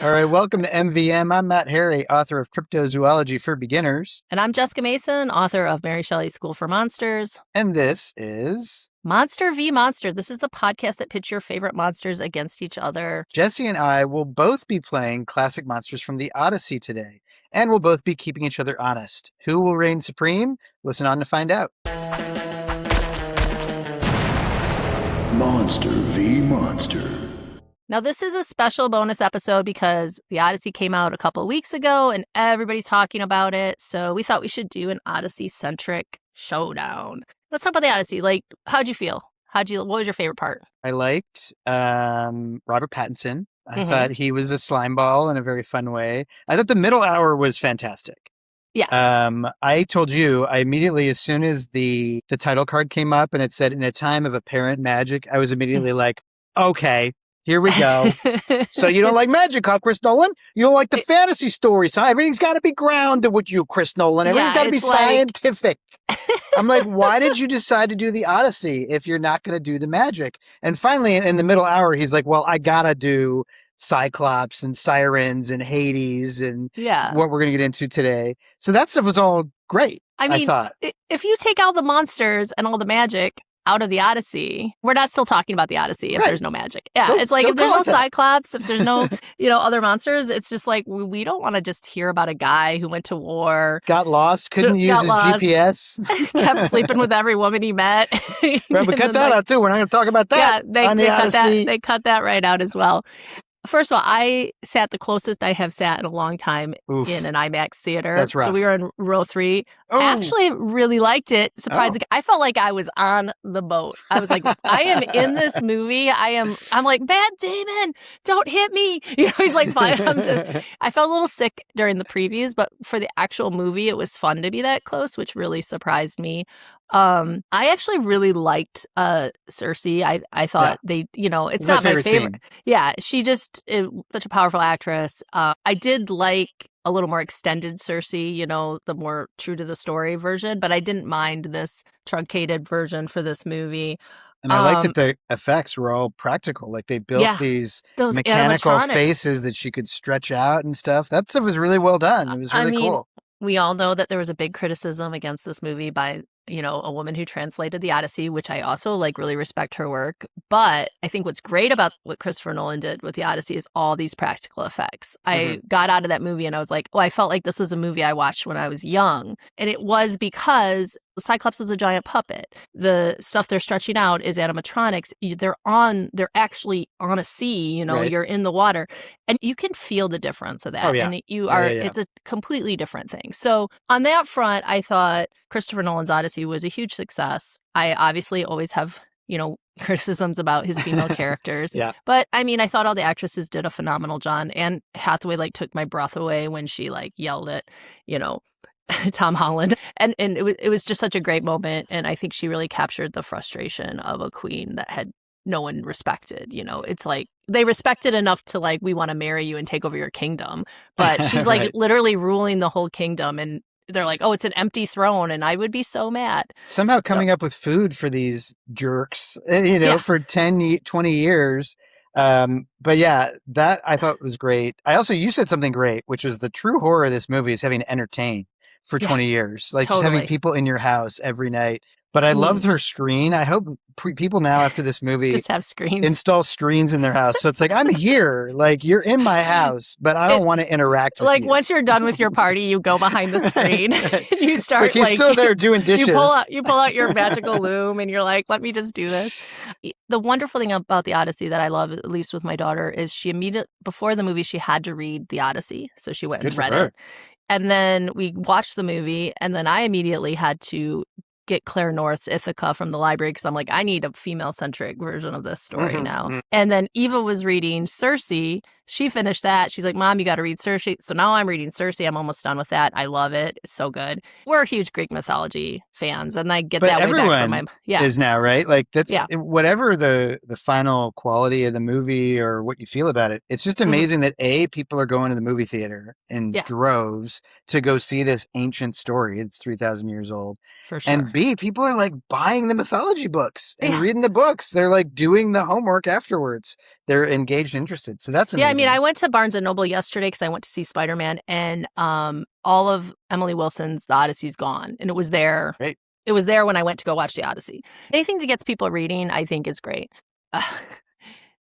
All right, welcome to MVM. I'm Matt Harry, author of Cryptozoology for Beginners. And I'm Jessica Mason, author of Mary Shelley's School for Monsters. And this is... Monster v. Monster. This is the podcast that pits your favorite monsters against each other. Jesse and I will both be playing classic monsters from the Odyssey today, and we'll both be keeping each other honest. Who will reign supreme? Listen on to find out. Monster v. Monster. Now, this is a special bonus episode because the Odyssey came out a couple of weeks ago and everybody's talking about it. So we thought we should do an Odyssey-centric showdown. Let's talk about the Odyssey. Like, how'd you feel? What was your favorite part? I liked Robert Pattinson. I thought he was a slime ball in a very fun way. I thought the middle hour was fantastic. Yes. I told you, I immediately, as soon as the title card came up and it said, in a time of apparent magic, I was immediately like, okay, here we go. So you don't like magic, huh, Chris Nolan? You don't like the fantasy stories, huh? Everything's got to be grounded with you, Chris Nolan. Everything's got to be scientific. I'm like, why did you decide to do the Odyssey if you're not going to do the magic? And finally, in the middle hour, he's like, well, I got to do Cyclops and Sirens and Hades and what we're going to get into today. So that stuff was all great, I thought. If you take out the monsters and all the magic out of the Odyssey, we're not still talking about the Odyssey if there's no magic. Yeah, it's like if there's no Cyclops, if there's no, other monsters, it's just like we don't want to just hear about a guy who went to war, got lost, couldn't use his GPS, kept sleeping with every woman he met. Right, but cut that out too. We're not going to talk about that. Yeah, they cut that right out as well. First of all, I sat the closest I have sat in a long time in an IMAX theater. That's rough. So we were in row 3. I actually really liked it. Surprisingly, I felt like I was on the boat. I was like, I am in this movie. I'm like, Matt Damon, don't hit me. He's like, fine. I felt a little sick during the previews, but for the actual movie, it was fun to be that close, which really surprised me. I actually really liked Cersei. I thought it's not my favorite. Scene. Yeah, she just is such a powerful actress. I did like a little more extended Cersei, the more true to the story version, but I didn't mind this truncated version for this movie. And I like that the effects were all practical. Like they built these mechanical faces that she could stretch out and stuff. That stuff was really well done. It was really cool. We all know that there was a big criticism against this movie by a woman who translated the Odyssey, which I also really respect her work. But I think what's great about what Christopher Nolan did with the Odyssey is all these practical effects. I got out of that movie and I was like, I felt like this was a movie I watched when I was young. And it was because Cyclops was a giant puppet. The stuff they're stretching out is animatronics. They're actually on a sea, you're in the water. And you can feel the difference of that. Oh, yeah. And it's a completely different thing. So on that front, I thought Christopher Nolan's Odyssey was a huge success. I obviously always have, criticisms about his female characters. Yeah. But I thought all the actresses did a phenomenal job. And Hathaway took my breath away when she yelled at, Tom Holland. And it was just such a great moment. And I think she really captured the frustration of a queen that had no one respected. It's like they respected enough to we want to marry you and take over your kingdom. But she's literally ruling the whole kingdom. And they're like, it's an empty throne. And I would be so mad. Somehow coming up with food for these jerks, for 10, 20 years. But yeah, that I thought was great. You said something great, which was the true horror of this movie is having to entertain for 20 years. Just having people in your house every night. But I loved her screen. I hope people now after this movie just have screens. Install screens in their house. So it's like, I'm here. You're in my house, but I don't want to interact with you. Once you're done with your party, you go behind the screen. You start he's still there doing dishes. You pull out your magical loom and you're like, let me just do this. The wonderful thing about the Odyssey that I love, at least with my daughter, is she immediately, before the movie, she had to read the Odyssey. So she went and read it. And then we watched the movie, and then I immediately had to get Claire North's Ithaca from the library because I'm like, I need a female-centric version of this story now. And then Eva was reading Circe. She finished that. She's like, Mom, you got to read Circe. So now I'm reading Circe. I'm almost done with that. I love it. It's so good. We're huge Greek mythology fans, and I get that way back from my is now, right? That's whatever the final quality of the movie or what you feel about it. It's just amazing that people are going to the movie theater in droves to go see this ancient story. It's 3,000 years old. For sure. And B, people are like buying the mythology books and reading the books. They're like doing the homework afterwards. They're engaged and interested. So that's amazing. Yeah, I mean, I went to Barnes & Noble yesterday because I went to see Spider-Man, and all of Emily Wilson's The Odyssey's gone, and it was there. Great. It was there when I went to go watch The Odyssey. Anything that gets people reading, I think, is great.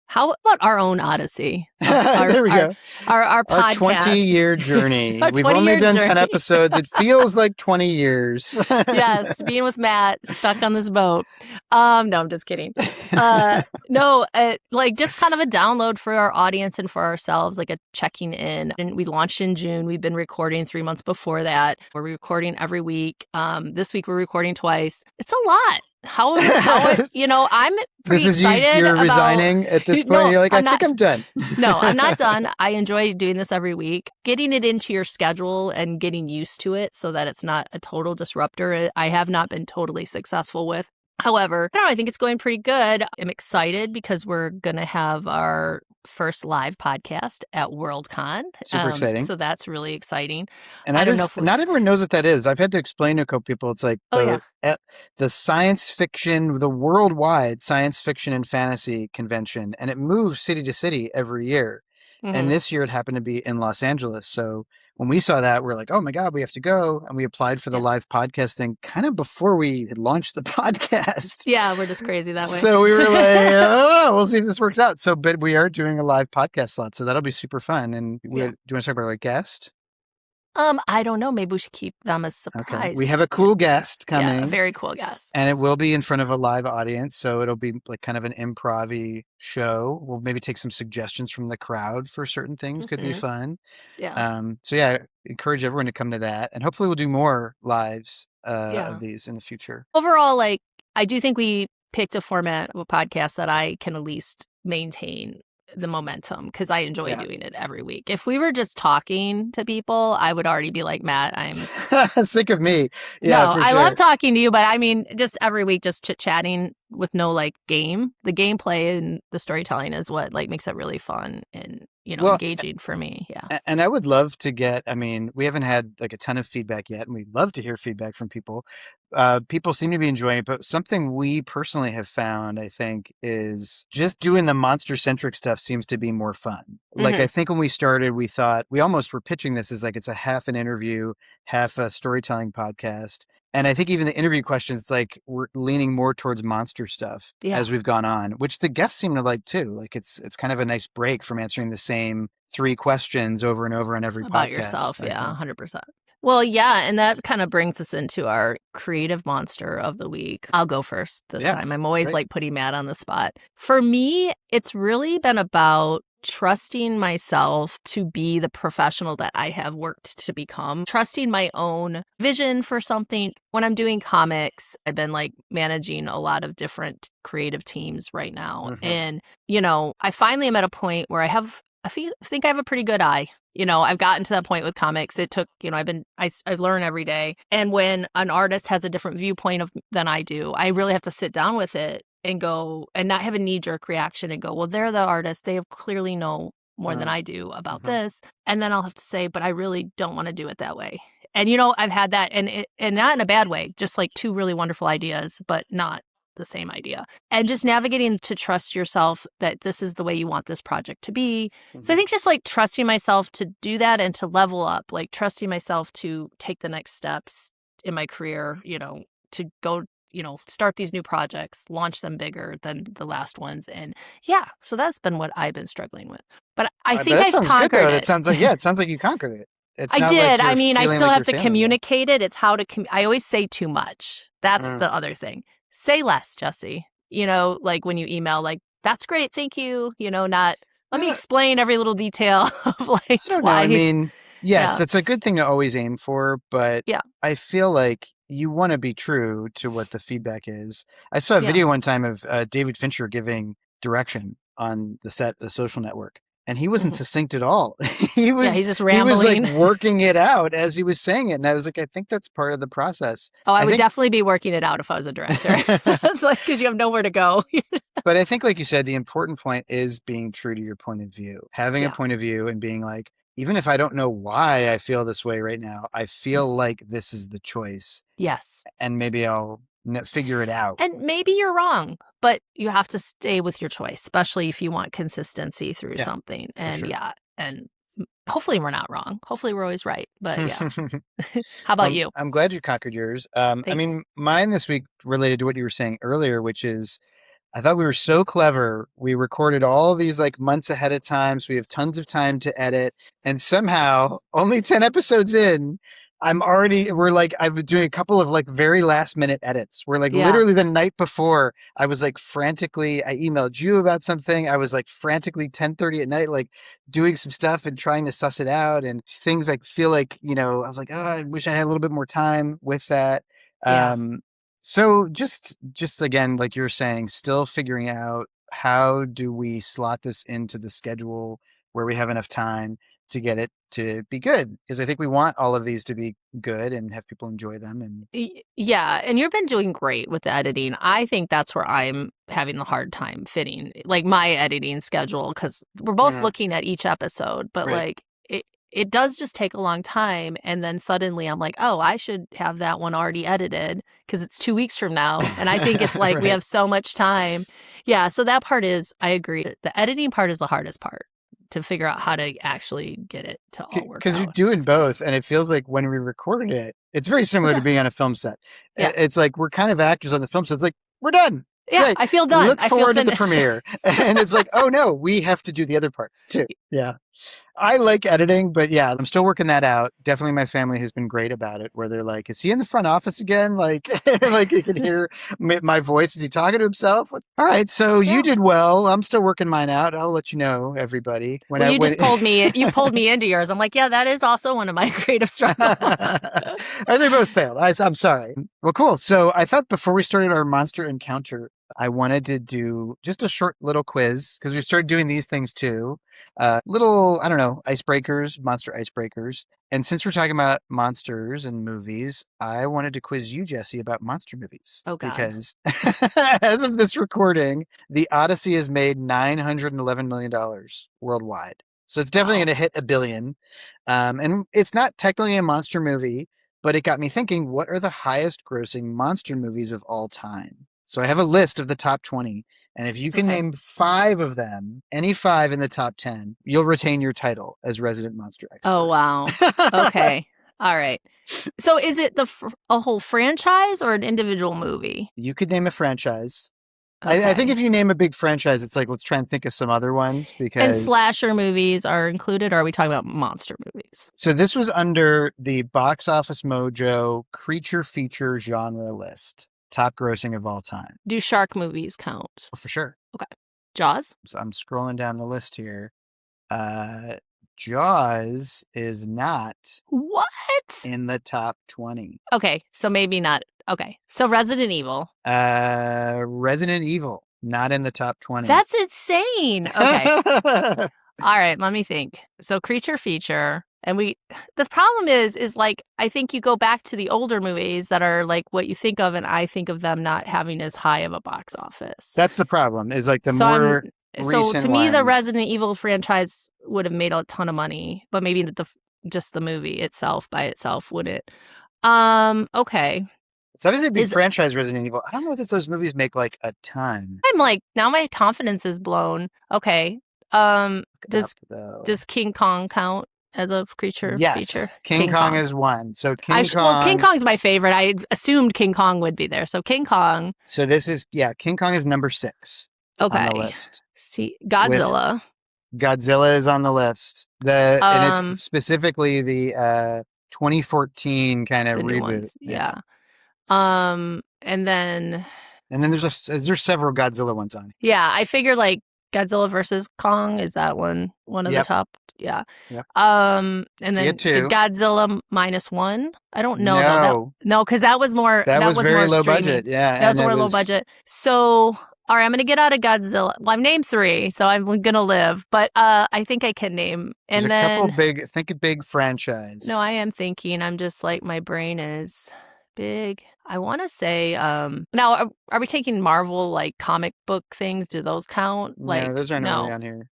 How about our own Odyssey? There we go. Our podcast. Our 20-year journey. We've only done 10 episodes. It feels like 20 years. Yes, being with Matt, stuck on this boat. No, I'm just kidding. Like just kind of a download for our audience and for ourselves, like a checking in. And we launched in June. We've been recording 3 months before that. We're recording every week. This week we're recording twice. It's a lot. I'm pretty excited. You're resigning at this point. No, you're like, I think I'm done. No, I'm not done. I enjoy doing this every week. Getting it into your schedule and getting used to it so that it's not a total disruptor, I have not been totally successful with. However, I think it's going pretty good. I'm excited because we're going to have our first live podcast at Worldcon. Super exciting. So that's really exciting. And not everyone knows what that is. I've had to explain to a couple people. It's like the science fiction, the worldwide science fiction and fantasy convention, and it moves city to city every year. Mm-hmm. And this year it happened to be in Los Angeles. So when we saw that, we're like, oh my God, we have to go. And we applied for the live podcast thing kind of before we had launched the podcast. Yeah, we're just crazy that way. So we were like, oh, we'll see if this works out. So, but we are doing a live podcast slot. So that'll be super fun. And do you want to talk about our guest? I don't know. Maybe we should keep them a surprise. Okay. We have a cool guest coming. Yeah, a very cool guest. And it will be in front of a live audience. So it'll be like kind of an improv-y show. We'll maybe take some suggestions from the crowd for certain things. Could be fun. Yeah. So encourage everyone to come to that. And hopefully we'll do more lives of these in the future. Overall, I do think we picked a format of a podcast that I can at least maintain the momentum because I enjoy doing it every week. If we were just talking to people, I would already be like, Matt, I'm sick of me. Yeah, no, I love talking to you, but I mean, just every week, just chit-chatting with no game. The gameplay and the storytelling is what makes it really fun and engaging for me. Yeah. And I would love to get, we haven't had a ton of feedback yet, and we'd love to hear feedback from people. People seem to be enjoying it, but something we personally have found, I think, is just doing the monster-centric stuff seems to be more fun. Mm-hmm. I think when we started, we thought, we almost were pitching this as it's a half an interview, half a storytelling podcast. And I think even the interview questions, we're leaning more towards monster stuff as we've gone on, which the guests seem to like too. It's kind of a nice break from answering the same 3 questions over and over on every podcast. About yourself, 100%. Well, yeah, and that kind of brings us into our creative monster of the week. I'll go first this time. I'm always putting Matt on the spot. For me, it's really been about trusting myself to be the professional that I have worked to become, trusting my own vision for something. When I'm doing comics, I've been managing a lot of different creative teams right now. Mm-hmm. And, I finally am at a point where I think I have a pretty good eye. I've gotten to that point with comics. It took, I learn every day. And when an artist has a different viewpoint than I do, I really have to sit down with it and go and not have a knee-jerk reaction and go, well, they're the artist. They clearly know more than I do about this. And then I'll have to say, but I really don't want to do it that way. And, I've had that and not in a bad way, just 2 really wonderful ideas, but not the same idea. And just navigating to trust yourself that this is the way you want this project to be. Mm-hmm. So I think just trusting myself to do that and to level up, trusting myself to take the next steps in my career, to go start these new projects, launch them bigger than the last ones. And so that's been what I've been struggling with. But I think I've conquered it. It sounds like you conquered it. I did. I still have to communicate it. It's how to, I always say too much. That's the other thing. Say less, Jesse. When you email, that's great. Thank you. Not, let me explain every little detail of I don't know. Yes, that's a good thing to always aim for. But I feel like you want to be true to what the feedback is. I saw a video one time of David Fincher giving direction on the set of The Social Network. And he wasn't succinct at all. He's just rambling. He was working it out as he was saying it. And I was like, I think that's part of the process. Oh, I would definitely be working it out if I was a director. It's because you have nowhere to go. But I think, like you said, the important point is being true to your point of view. Having a point of view and being even if I don't know why I feel this way right now, I feel like this is the choice. Yes. And maybe I'll figure it out. And maybe you're wrong, but you have to stay with your choice, especially if you want consistency through something. And sure. and hopefully we're not wrong. Hopefully we're always right. But yeah. How about you? I'm glad you conquered yours. I mean, mine this week related to what you were saying earlier, which is I thought we were so clever. We recorded all these like months ahead of time, so we have tons of time to edit. And somehow, only 10 episodes in, I'm doing a couple of like very last minute edits. We're like literally the night before, I was like frantically, I emailed you about something. I was like frantically 10:30 at night, like doing some stuff and trying to suss it out. And things like feel like, I was like, oh, I wish I had a little bit more time with that. So just again, like you're saying, still figuring out how do we slot this into the schedule where we have enough time to get it to be good, because I think we want all of these to be good and have people enjoy them. And and you've been doing great with the editing. I think that's where I'm having a hard time fitting like my editing schedule, because we're both looking at each episode, but like it does just take a long time. And then suddenly I'm like, oh, I should have that one already edited because it's 2 weeks from now. And I think it's like we have so much time. Yeah. So that part is, I agree. The editing part is the hardest part, to figure out how to actually get it to all work because you're doing both. And it feels like when we recorded it, it's very similar to being on a film set. It's like we're kind of actors on the film set. It's like, we're done. Yeah, Great. I feel done. Look forward to the premiere. And it's like, oh no, we have to do the other part too. Yeah. I like editing, but yeah, I'm still working that out. Definitely my family has been great about it, where they're like, is he in the front office again? Like, like you can hear my voice. Is he talking to himself? All right, so you did well. I'm still working mine out. I'll let you know, everybody. You just pulled me into yours. I'm like, yeah, that is also one of my creative struggles. They both failed. I'm sorry. Well, cool. So I thought before we started our monster encounter, I wanted to do just a short little quiz, because we started doing these things too. Little, I don't know, icebreakers, monster icebreakers. And since we're talking about monsters and movies, I wanted to quiz you, Jessie, about monster movies. Oh, God. Because as of this recording, the Odyssey has made $911 million worldwide. So it's definitely going to hit $1 billion. And it's not technically a monster movie, but it got me thinking, what are the highest grossing monster movies of all time? So I have a list of the top 20. And if you can name 5 of them, any 5 in the top 10, you'll retain your title as resident monster expert. Oh, wow. Okay. All right. So is it a whole franchise or an individual movie? You could name a franchise. Okay. I think if you name a big franchise, it's like, let's try and think of some other ones. And slasher movies are included, or are we talking about monster movies? So this was under the Box Office Mojo creature feature genre list. Top grossing of all time. Do shark movies count? Oh, for sure. Okay. Jaws? So I'm scrolling down the list here. Jaws is not in the top 20. Okay, so maybe not. Okay, so Resident Evil. Resident Evil, not in the top 20. That's insane. Okay. All right, let me think. So creature feature. And the problem is like, I think you go back to the older movies that are like what you think of, and I think of them not having as high of a box office. That's the problem, is like more recent to me, ones. the Resident Evil franchise would have made a ton of money, but maybe just the movie itself by itself wouldn't. Okay. It's obviously a big franchise, Resident Evil. I don't know that those movies make like a ton. I'm like, now my confidence is blown. Okay. Does King Kong count as a creature feature? King Kong is one. So King Kong's my favorite. I assumed King Kong would be there. So King Kong. So this is, King Kong is number 6 on the list. See, Godzilla. Godzilla is on the list. And it's specifically the 2014 kind of reboot. Ones. Yeah. And then there's several Godzilla ones on. Yeah, I figure like Godzilla versus Kong, is that one of the top? Yeah. Yep. And then Godzilla -1. I don't know. No, because that was more. That was very low budget. Yeah, that was more low budget. So, all right, I'm gonna get out of Godzilla. Well, I've named 3, so I'm gonna live. But I think I can name. And there's a couple think a big franchise. No, I am thinking. I'm just like, my brain is big. I want to say, now, are we taking Marvel, like, comic book things? Do those count? Like, no, those aren't really on here.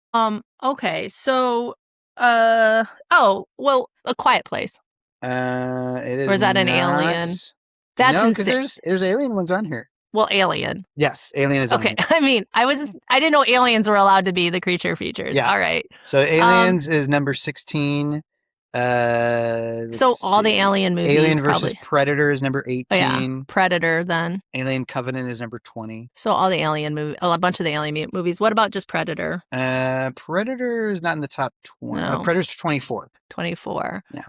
Okay, so, Oh, well, A Quiet Place. It is. Or is that an not. alien? That's no, because insane. there's alien ones on here. Well, Alien. Yes, Alien is on Okay. here. I mean, I didn't know aliens were allowed to be the creature features. Yeah. All right. So Aliens is number 16. So all the Alien movies. Alien versus probably. Predator is number 18. Oh, yeah. Predator then. Alien Covenant is number 20. So all the Alien movies, a bunch of the Alien movies. What about just Predator? Predator is not in the top 20. No. Predator's 24. 24. Yeah.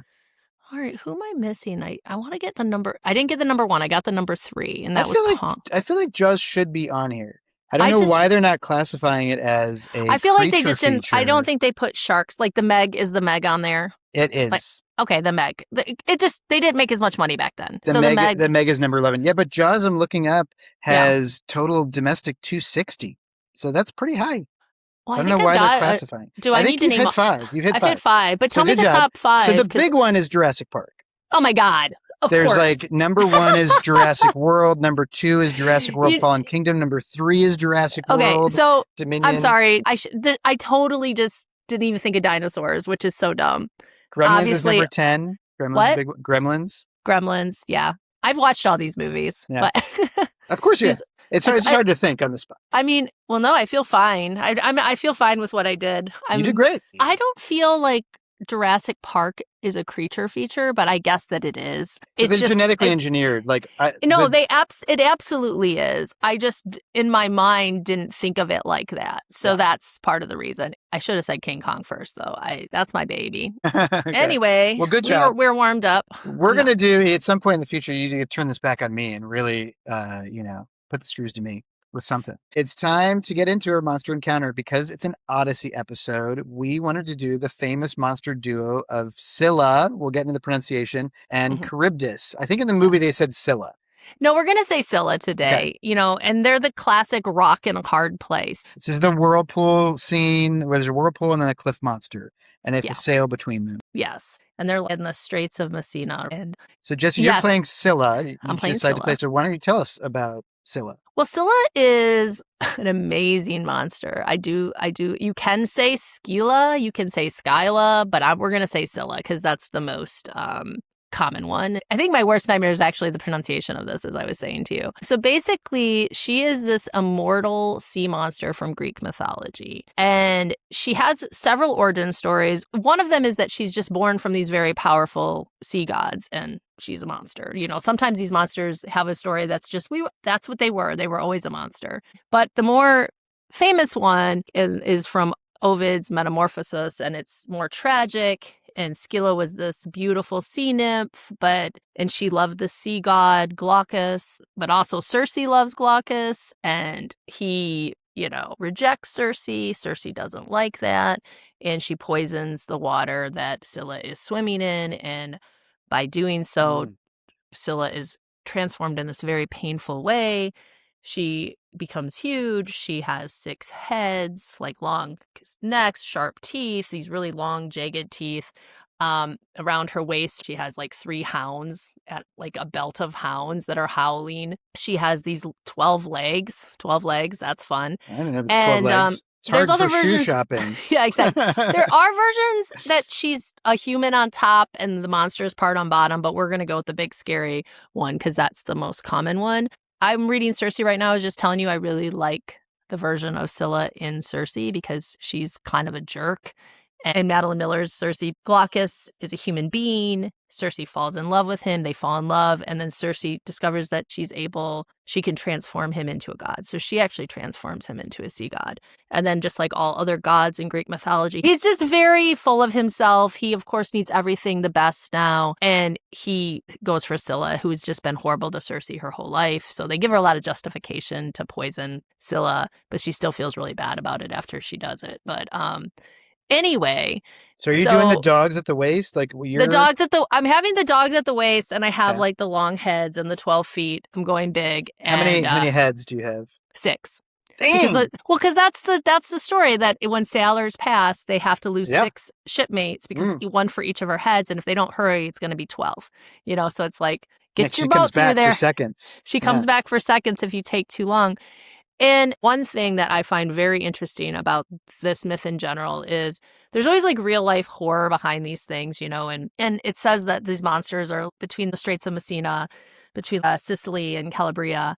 All right, who am I missing? I want to get the number. I didn't get the number 1. I got the number 3, and that was Kong. I feel like Jaws should be on here. I don't know why they're not classifying it as a I feel like they just didn't. feature. I don't think they put sharks. Like the Meg, is the Meg on there? It is. Like, okay, the Meg. It just, they didn't make as much money back then. The Meg is number 11. Yeah, but Jaws, I'm looking up, has total domestic 260. So that's pretty high. Well, so I don't know why they're classifying. I think you've hit 5. You've hit 5. I've hit 5, but tell me the job. top 5. So the big one is Jurassic Park. Oh my God. There's course. like number 1 is Jurassic World. Number 2 is Jurassic World Fallen Kingdom. Number 3 is Jurassic World. Okay, so Dominion. I'm sorry. I totally just didn't even think of dinosaurs, which is so dumb. Gremlins Obviously, is number 10. Gremlins what? Is big one. Gremlins. Gremlins, yeah. I've watched all these movies. Yeah. But of course you have. It's hard to think on the spot. I mean, well, no, I feel fine. I feel fine with what I did. You did great. I don't feel like Jurassic Park is a creature feature, but I guess that it is. It's just genetically engineered. It absolutely is. I just, in my mind, didn't think of it like that. So that's part of the reason. I should have said King Kong first, though. That's my baby. Okay. Anyway, well, good job. We're warmed up. We're gonna do at some point in the future. You need to turn this back on me and really, put the screws to me with something. It's time to get into our monster encounter because it's an Odyssey episode. We wanted to do the famous monster duo of Scylla, we'll get into the pronunciation, and Charybdis. I think in the movie they said Scylla. No, we're going to say Scylla today, and they're the classic rock in a hard place. This is the whirlpool scene where there's a whirlpool and then a cliff monster, and they have to sail between them. Yes. And they're in the Straits of Messina. And so, Jesse, you're playing Scylla. I'm playing Scylla. So why don't you tell us about Scylla? Well, Scylla is an amazing monster. I do. You can say Scylla, you can say Skyla, but we're going to say Scylla because that's the most common one. I think my worst nightmare is actually the pronunciation of this, as I was saying to you. So basically, she is this immortal sea monster from Greek mythology. And she has several origin stories. One of them is that she's just born from these very powerful sea gods, and she's a monster. Sometimes these monsters have a story that's just, that's what they were. They were always a monster. But the more famous one is from Ovid's Metamorphosis, and it's more tragic. And Scylla was this beautiful sea nymph, and she loved the sea god Glaucus, but also Circe loves Glaucus, and he, rejects Circe. Circe doesn't like that, and she poisons the water that Scylla is swimming in, and by doing so, Scylla is transformed in this very painful way. She becomes huge. She has 6 heads, like long necks, sharp teeth, these really long, jagged teeth. Around her waist, she has like 3 hounds, at like a belt of hounds that are howling. She has these 12 legs. 12 legs, that's fun. I don't know, 12 legs. It's hard other for versions, shoe shopping. Yeah, exactly. There are versions that she's a human on top and the monster is part on bottom, but we're going to go with the big scary one because that's the most common one. I'm reading Circe right now. I was just telling you I really like the version of Scylla in Circe because she's kind of a jerk. And Madeline Miller's Circe, Glaucus is a human being. Circe falls in love with him. They fall in love. And then Circe discovers that she can transform him into a god. So she actually transforms him into a sea god. And then just like all other gods in Greek mythology, he's just very full of himself. He, of course, needs everything the best now. And he goes for Scylla, who's just been horrible to Circe her whole life. So they give her a lot of justification to poison Scylla, but she still feels really bad about it after she does it. But anyway. So are you doing the dogs at the waist? I'm having the dogs at the waist, and I have like the long heads and the 12 feet. I'm going big. How many heads do you have? 6. Dang. Because that's the story that when sailors pass, they have to lose 6 shipmates because one for each of her heads, and if they don't hurry, it's going to be 12. So it's like, get your boat through there. She comes back for seconds. She comes back for seconds if you take too long. And one thing that I find very interesting about this myth in general is there's always like real life horror behind these things, and it says that these monsters are between the Straits of Messina, between Sicily and Calabria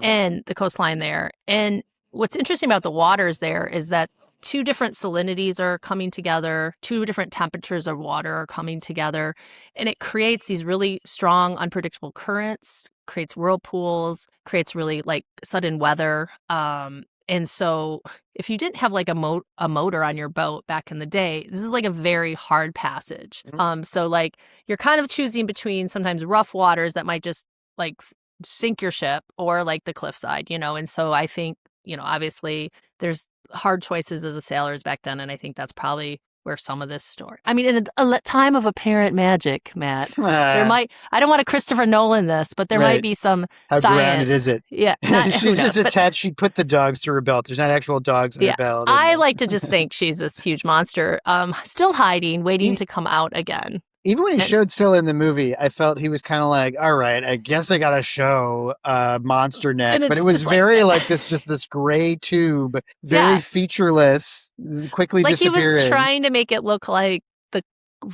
and the coastline there. And what's interesting about the waters there is that two different salinities are coming together, two different temperatures of water are coming together, and it creates these really strong, unpredictable currents, creates whirlpools, creates really like sudden weather. And so if you didn't have like a motor on your boat back in the day, this is like a very hard passage. So like you're kind of choosing between sometimes rough waters that might just like sink your ship or like the cliffside, and so I think, obviously there's hard choices as a sailors back then, and I think that's probably where some of this story. I mean, in a time of apparent magic, Matt, there might. I don't want to Christopher Nolan this, but there might be some How science. grounded is it? Yeah, she's just attached. She put the dogs to her belt. There's not actual dogs in her belt. I like to just think she's this huge monster, still hiding, waiting to come out again. Even when he showed Scylla in the movie, I felt he was kind of like, all right, I guess I got to show monster neck. But it was very like this gray tube, very featureless, quickly disappearing. Like he was trying to make it look like the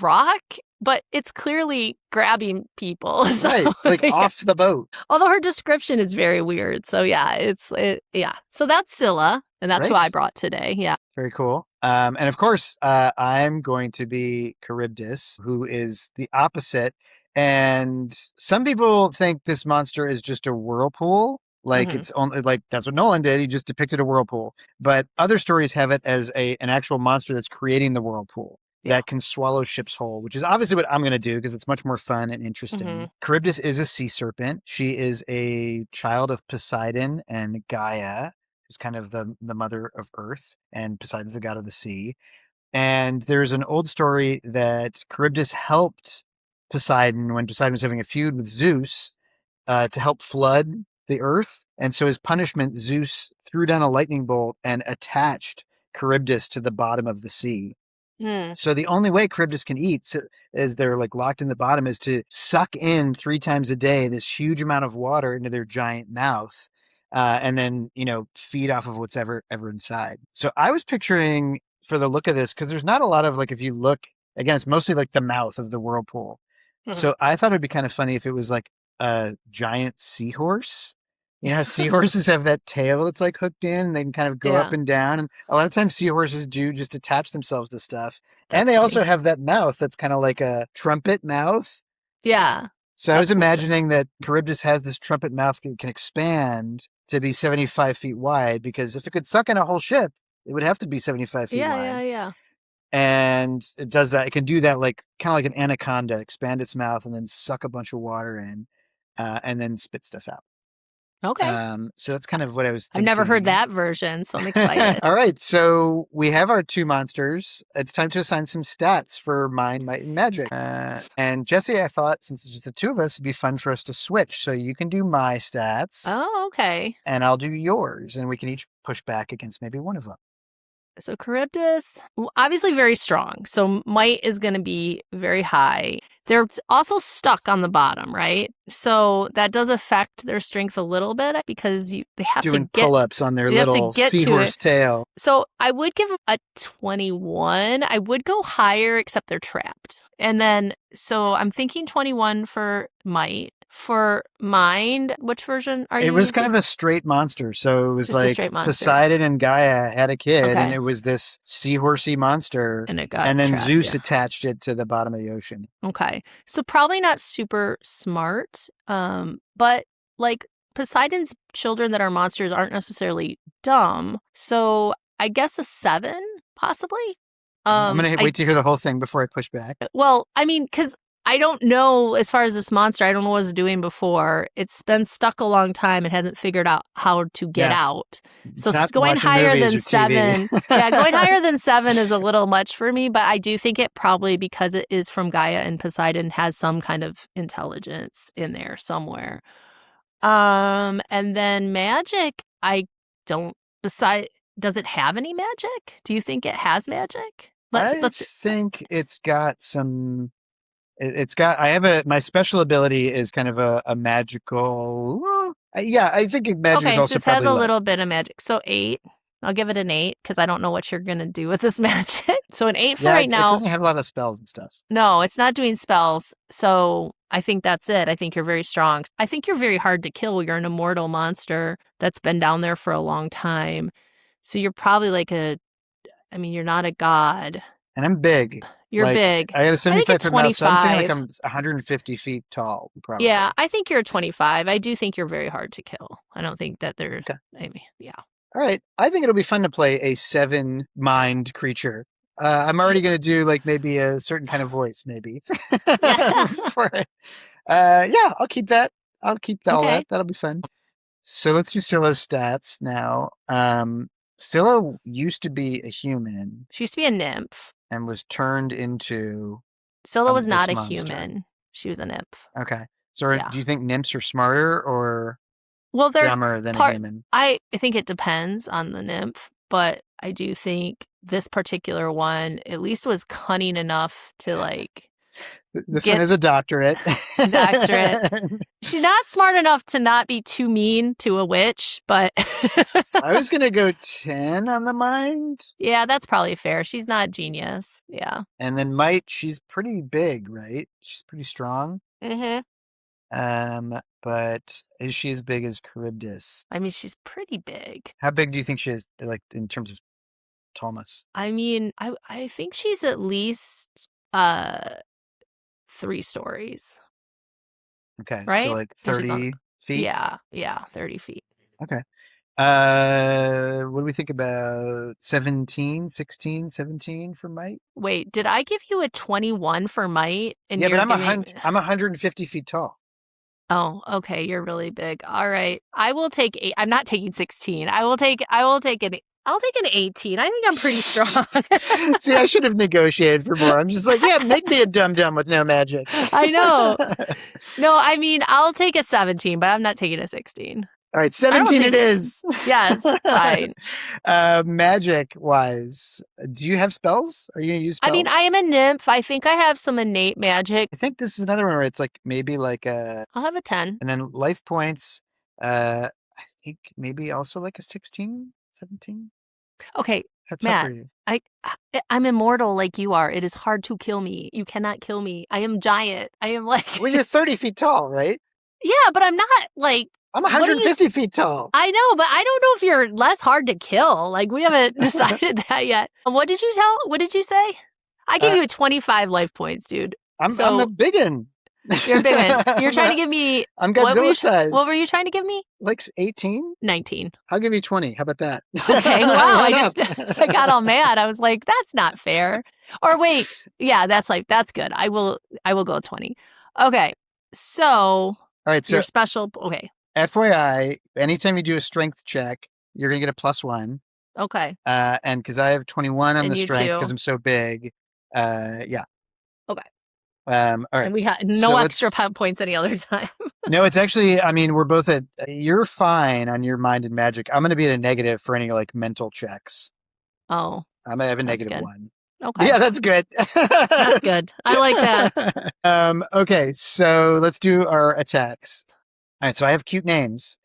Rock, but it's clearly grabbing people. So, right, like off the boat. Although her description is very weird. So So that's Scylla, and that's who I brought today. Yeah. Very cool. And of course, I'm going to be Charybdis, who is the opposite. And some people think this monster is just a whirlpool. Like it's only like that's what Nolan did. He just depicted a whirlpool. But other stories have it as an actual monster that's creating the whirlpool that can swallow ships whole, which is obviously what I'm going to do because it's much more fun and interesting. Charybdis is a sea serpent. She is a child of Poseidon and Gaia, who's kind of the mother of Earth, and Poseidon's the god of the sea. And there's an old story that Charybdis helped Poseidon when Poseidon was having a feud with Zeus to help flood the earth. And so as punishment, Zeus threw down a lightning bolt and attached Charybdis to the bottom of the sea. So the only way Charybdis can eat, as they're like locked in the bottom, is to suck in 3 times a day this huge amount of water into their giant mouth. And then, feed off of what's ever inside. So I was picturing, for the look of this, because there's not a lot of, like, if you look, again, it's mostly like the mouth of the whirlpool. So I thought it'd be kind of funny if it was like a giant seahorse. You know how seahorses have that tail that's like hooked in and they can kind of go up and down. And a lot of times seahorses do just attach themselves to stuff. And they also have that mouth that's kind of like a trumpet mouth. Yeah. So I was imagining that Charybdis has this trumpet mouth that can expand to be 75 feet wide, because if it could suck in a whole ship, it would have to be 75 feet wide. Yeah. And it does that. It can do that like kind of like an anaconda, expand its mouth and then suck a bunch of water in and then spit stuff out. Okay. So that's kind of what I was thinking. I've never heard that version, so I'm excited. All right. So we have our 2 monsters. It's time to assign some stats for Mind, Might, and Magic. And Jesse, I thought since it's just the 2 of us, it'd be fun for us to switch. So you can do my stats. Oh, okay. And I'll do yours. And we can each push back against maybe one of them. So Charybdis, obviously very strong. So might is going to be very high. They're also stuck on the bottom, right? So that does affect their strength a little bit because they have doing to get pull-ups on their little seahorse tail. So I would give a 21. I would go higher, except they're trapped. And then, so I'm thinking 21 for might. For mind, which version are you using? It was kind of a straight monster. So it was just like Poseidon and Gaia had a kid, and it was this seahorsey monster. And it got and then trapped, Zeus attached it to the bottom of the ocean. Okay. So probably not super smart. But like Poseidon's children that are monsters aren't necessarily dumb. So I guess a 7, possibly. I'm going to wait to hear the whole thing before I push back. Well, I mean, because I don't know, as far as this monster, I don't know what it's doing before. It's been stuck a long time and hasn't figured out how to get out. So going higher than 7. Going higher than 7 is a little much for me, but I do think it probably, because it is from Gaia and Poseidon, has some kind of intelligence in there somewhere. And then magic, I don't does it have any magic? Do you think it has magic? I think it's got some. I have my special ability is kind of a magical, Yeah, I think magic is Okay, also so this has probably a low. little bit of magic. So 8. I'll give it an 8 because I don't know what you're going to do with this magic. So an 8 for right It now. doesn't have a lot of spells and stuff. No, it's not doing spells. So I think that's it. I think you're very strong. I think you're very hard to kill. You're an immortal monster that's been down there for a long time. So you're probably like you're not a god. And I'm big. You're like, big. I got a 75 foot mouth, so I'm feeling like 25. I'm 150 feet tall, probably. Yeah, I think you're a 25. I do think you're very hard to kill. I don't think that they're, yeah. All right. I think it'll be fun to play a 7-mind creature. I'm already going to do like maybe a certain kind of voice, maybe. For it. Yeah, I'll keep that. All that. That'll be fun. So let's do Scylla's stats now. Scylla used to be a human. She used to be a nymph. And was turned into... Scylla was not a human. She was a nymph. Okay. So do you think nymphs are smarter or they're dumber than a human? I think it depends on the nymph, but I do think this particular one at least was cunning enough to like... This one is a doctorate. She's not smart enough to not be too mean to a witch, but... I was going to go 10 on the mind. Yeah, that's probably fair. She's not a genius. Yeah. And then might, she's pretty big, right? She's pretty strong. Mm-hmm. But is she as big as Charybdis? I mean, she's pretty big. How big do you think she is, like, in terms of tallness? I mean, I think she's at least 3 stories. Okay. Right? So like 30 feet? Yeah, 30 feet. Okay. What do we think about 16, 17 for might? Wait, did I give you a 21 for might? And but I'm 150 feet tall. Oh, okay. You're really big. All right. I will take 8. I'm not taking 16. I'll take an 18. I think I'm pretty strong. See, I should have negotiated for more. I'm just like, yeah, make me a dum-dum with no magic. I know. No, I mean, I'll take a 17, but I'm not taking a 16. All right, 17 it is. Yes, fine. Magic-wise, do you have spells? Are you going to use spells? I mean, I am a nymph. I think I have some innate magic. I think this is another one where it's like maybe like a... I'll have a 10. And then life points, I think maybe also like a 16, 17. Okay, How tough Matt, are you? I'm immortal like you are. It is hard to kill me. You cannot kill me. I am giant. I am like... Well, you're 30 feet tall, right? Yeah, but I'm not like... I'm 150 feet tall. I know, but I don't know if you're less hard to kill. Like, we haven't decided that yet. What did you say? I gave you a 25 life points, dude. I'm a biggin. You're a big one. You're trying to give me... I'm Godzilla sized. What were you trying to give me? Like 18? 19. I'll give you 20. How about that? Okay, wow. I got all mad. I was like, that's not fair. Or wait, yeah, that's good. I will go 20. Okay, so... All right, so... Your special... Okay. FYI, anytime you do a strength check, you're going to get a +1. Okay. And because I have 21 on and the strength because I'm so big, yeah. Okay. All right. And we had no extra points any other time. No, it's actually, I mean, we're both at, you're fine on your mind and magic. I'm going to be at a negative for any like mental checks. Oh. I might have a -1. Okay. Yeah, that's good. That's good. I like that. Okay, so let's do our attacks. All right, so I have cute names.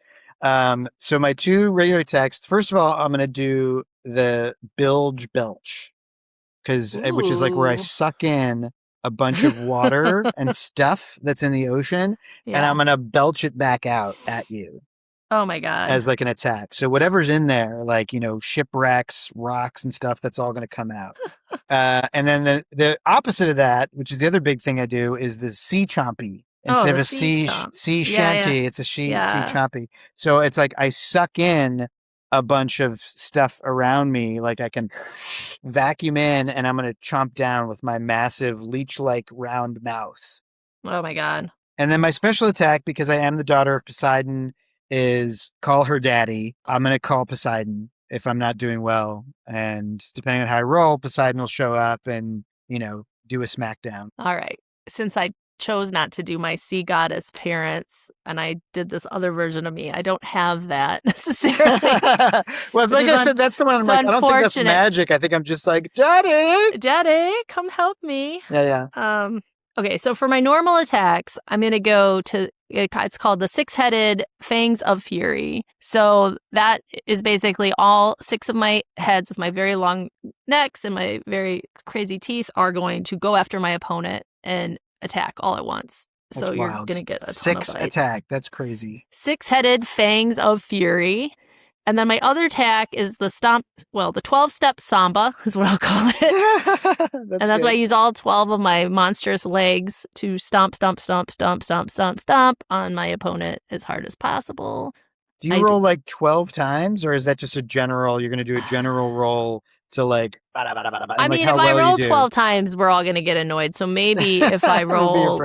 So my 2 regular attacks, first of all, I'm going to do the bilge belch, which is like where I suck in a bunch of water and stuff that's in the ocean, and I'm going to belch it back out at you. Oh my God. As like an attack. So whatever's in there, like, shipwrecks, rocks and stuff, that's all going to come out. And then the opposite of that, which is the other big thing I do, is the sea chompy. Instead of a sea shanty, it's a sea chompy. So it's like I suck in a bunch of stuff around me, like I can vacuum in, and I'm going to chomp down with my massive leech-like round mouth. Oh my God. And then my special attack, because I am the daughter of Poseidon, is call her daddy. I'm going to call Poseidon if I'm not doing well. And depending on how I roll, Poseidon will show up and, do a smackdown. All right. Since I chose not to do my sea goddess parents and I did this other version of me, I don't have that necessarily. Well, like I said, that's the one I'm like, I don't think that's magic. I think I'm just like, daddy, come help me. Yeah. Okay, so for my normal attacks, I'm going to go to, it's called the six-headed Fangs of Fury. So that is basically all 6 of my heads with my very long necks and my very crazy teeth are going to go after my opponent and attack all at once. That's so you're wild. going to get a ton 6 of bites. attack. That's crazy. Six-headed Fangs of Fury. And then my other attack is the 12-step samba is what I'll call it. That's why I use all 12 of my monstrous legs to stomp, stomp, stomp, stomp, stomp, stomp, stomp on my opponent as hard as possible. Do you roll like 12 times, or is that just a general, you're going to do a general roll to like... I mean, if I roll 12 times, we're all going to get annoyed. So maybe if I roll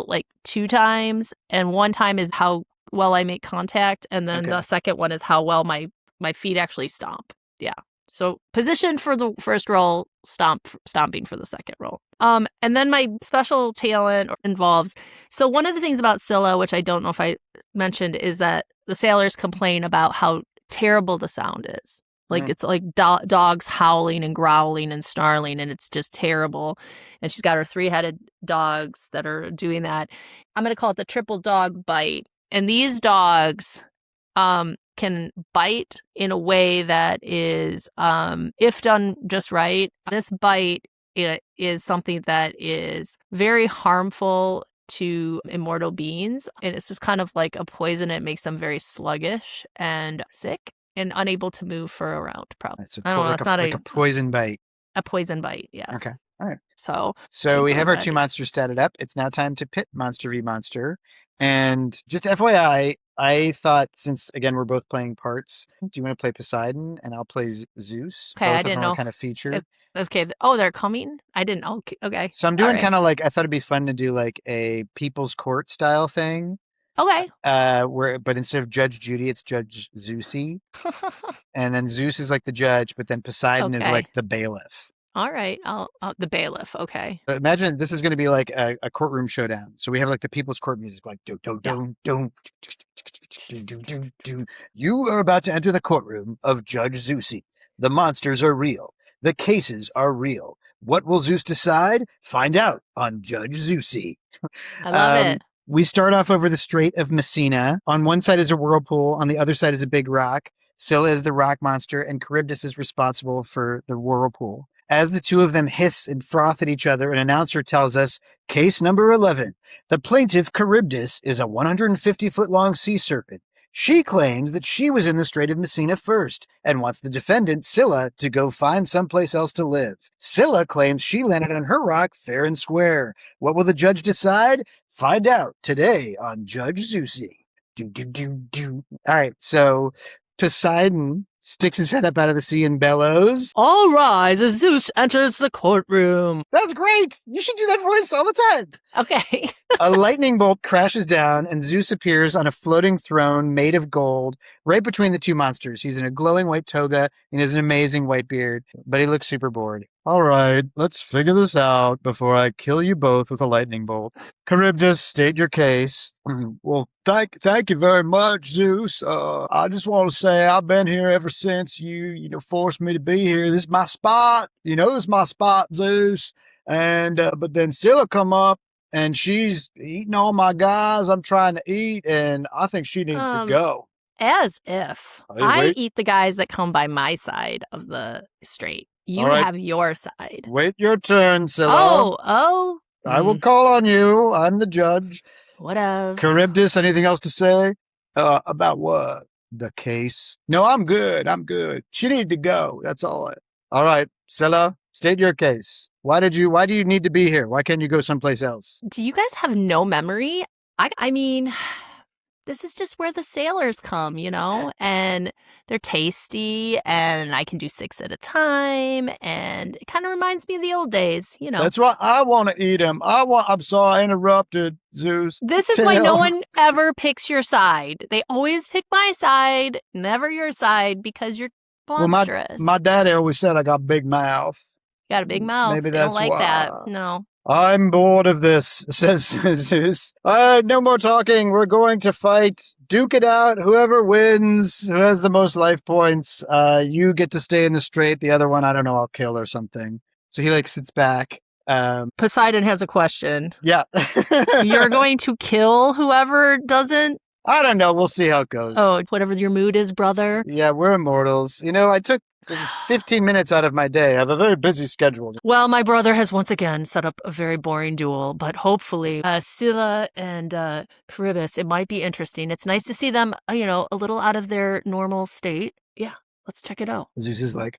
like 2 times, and 1 time is how well I make contact, and then the second one is how well my feet actually stomp. Yeah. So position for the first roll, stomping for the second roll. And then my special talent involves, so one of the things about Scylla, which I don't know if I mentioned, is that the sailors complain about how terrible the sound is. Like it's like dogs howling and growling and snarling, and it's just terrible. And she's got her 3-headed dogs that are doing that. I'm going to call it the triple dog bite. And these dogs can bite in a way that is, if done just right, this bite is something that is very harmful to immortal beings. And it's just kind of like a poison. It makes them very sluggish and sick and unable to move for a round, probably. I don't know. It's not a poison bite. A poison bite, yes. Okay. All right. So we have our 2 monsters statted up. It's now time to pit monster v monster. And just FYI, I thought, since again we're both playing parts, do you want to play Poseidon and I'll play Zeus? Okay, both I didn't know. Kind of featured. Okay. Oh, they're coming? I didn't know. Okay. So I'm doing kind of like, I thought it'd be fun to do like a People's Court style thing. Okay. But instead of Judge Judy, it's Judge Zeusy. And then Zeus is like the judge, but then Poseidon is like the bailiff. All right. The bailiff. Okay. Imagine this is going to be like a courtroom showdown. So we have like the People's Court music, like do do do do do do do. You are about to enter the courtroom of Judge Zeusy. The monsters are real. The cases are real. What will Zeus decide? Find out on Judge Zeusy. I love it. We start off over the Strait of Messina. On one side is a whirlpool. On the other side is a big rock. Scylla is the rock monster, and Charybdis is responsible for the whirlpool. As the two of them hiss and froth at each other, an announcer tells us, case number 11. The plaintiff, Charybdis, is a 150-foot-long sea serpent. She claims that she was in the Strait of Messina first and wants the defendant, Scylla, to go find someplace else to live. Scylla claims she landed on her rock fair and square. What will the judge decide? Find out today on Judge Zeusy. All right, so Poseidon sticks his head up out of the sea and bellows. All rise as Zeus enters the courtroom. That's great. You should do that voice all the time. Okay. A lightning bolt crashes down and Zeus appears on a floating throne made of gold right between the 2 monsters. He's in a glowing white toga and has an amazing white beard, but he looks super bored. All right, let's figure this out before I kill you both with a lightning bolt. Charybdis, state your case. Well, thank you very much, Zeus. I just want to say I've been here ever since you forced me to be here. This is my spot. This is my spot, Zeus. And but then Scylla come up and she's eating all my guys I'm trying to eat, and I think she needs to go. As if. I eat the guys that come by my side of the strait. You have your side. Wait your turn, Scylla. Oh. I will call on you. I'm the judge. What else? Charybdis, anything else to say? About what? The case? No, I'm good. She needed to go. That's all. All right, Scylla, state your case. Why do you need to be here? Why can't you go someplace else? Do you guys have no memory? I mean, this is just where the sailors come, and they're tasty, and I can do 6 at a time, and it kind of reminds me of the old days, That's why I want to eat them. I'm sorry I interrupted, Zeus. This is why no one ever picks your side. They always pick my side, never your side, because you're monstrous. Well, my daddy always said I got a big mouth. You got a big mouth. Maybe that's don't like why. that. No. I'm bored of this, says Zeus. No more talking. We're going to fight. Duke it out. Whoever wins, who has the most life points, you get to stay in the strait. The other one, I don't know, I'll kill or something. So he sits back Poseidon has a question. Yeah. You're going to kill whoever doesn't? I don't know. We'll see how it goes. Oh, whatever your mood is, brother. Yeah, we're immortals. I took 15 minutes out of my day. I have a very busy schedule. Well, my brother has once again set up a very boring duel, but hopefully Scylla and Charybdis, it might be interesting. It's nice to see them, a little out of their normal state. Yeah, let's check it out. Zeus is like,